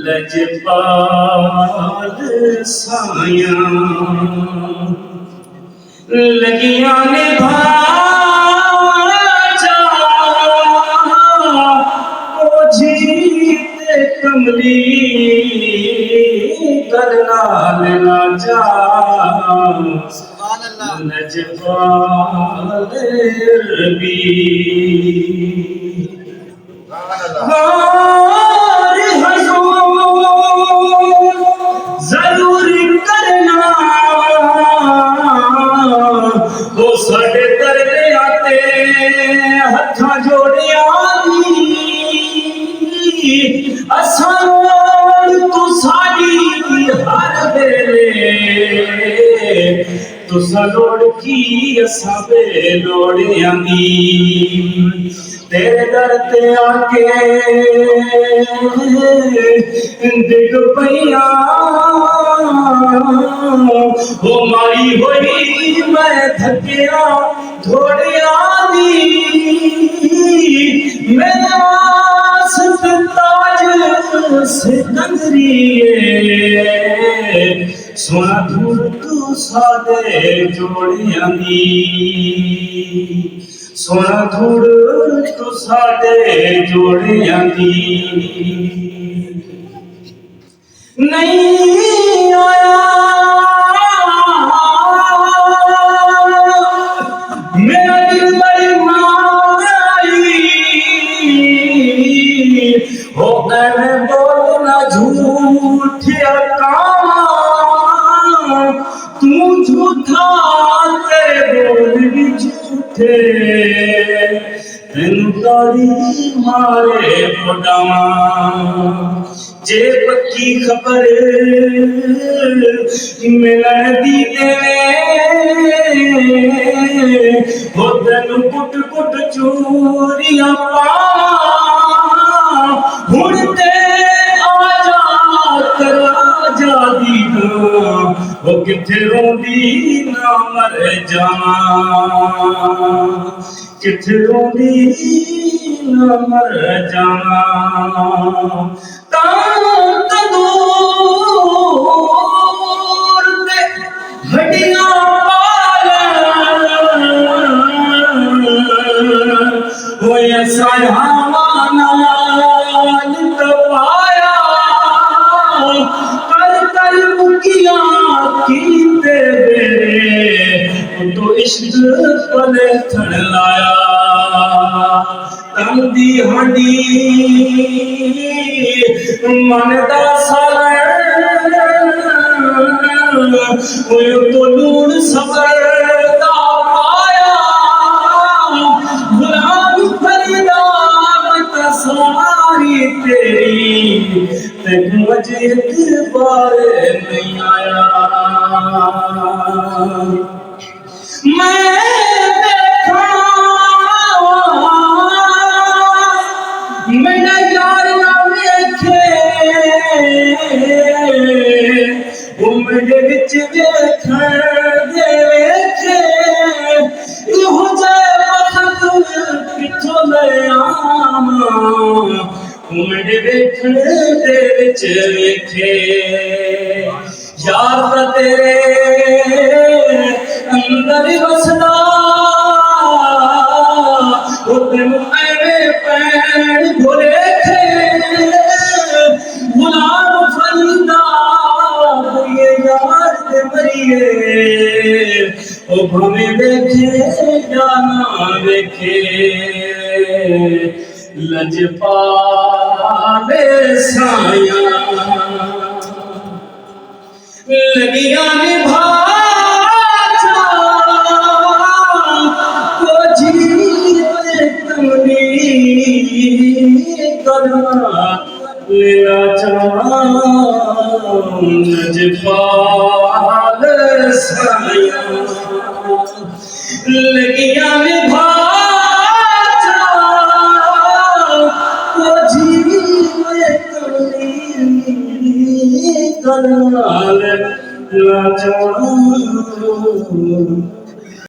लजपाल साया लगिया ने भाजा ओ जीते कमली करना लेना जा लजपाल रबी जरूर करना वो साडे तरले आते हथा जोड़िया असा तू साड़ी हर वेले तुसा लोड़ की असा बे लोड़िया दी तेरे दर ते आके डिग पैया वो मारी होई मैं थकिया थोड़िया दी मेरे वास्ते ताज से कंगरिए सोना धूल तू सादे जोड़िया दी सोना धूल तू सादे जोड़िया दी नहीं आया मेरा दिल बड़ी मारी हो गए बोलना झूठ तू झूठा तेरे बोल भी झूठे तेन गाड़ी मारे पोडावा जे पक्की खबर मिलन दी हो तेन कुट कुट चूरिया हुण ते आजा दी वो किथे रोंदी ना मर जावा किथे रोंदी ना मर जावा तंदूर ते हड्डियां पाल होया सायावा नाल तपाया कर कर मुकिया कीते बेरे तो इश्क पले थड़ लाया तंदी हड्डी मन दा साला तो लूण सबर दा पाया गुलाम फरीदा मत सारी तेरी तक मुझे इतबार नहीं आया मैं देखा मेरा यार ना वेखे वो मेरे विच देखण दे वेखे इहो जाए वक्त किथों ले आवां वो मेरे देखण दे विच वेखे यार तेरे अंदर वसदा वो तेनू एवें पैण भुले थे गुलाम फरीदा ये यार ते मरिए ओ भवे देखे जाना देखे लजपाले साया लगिया ने भाजा को जीते कमली करना लेना चाह लजपाल साया लगिया ने भाजा को जीते कमली करना लेना चाह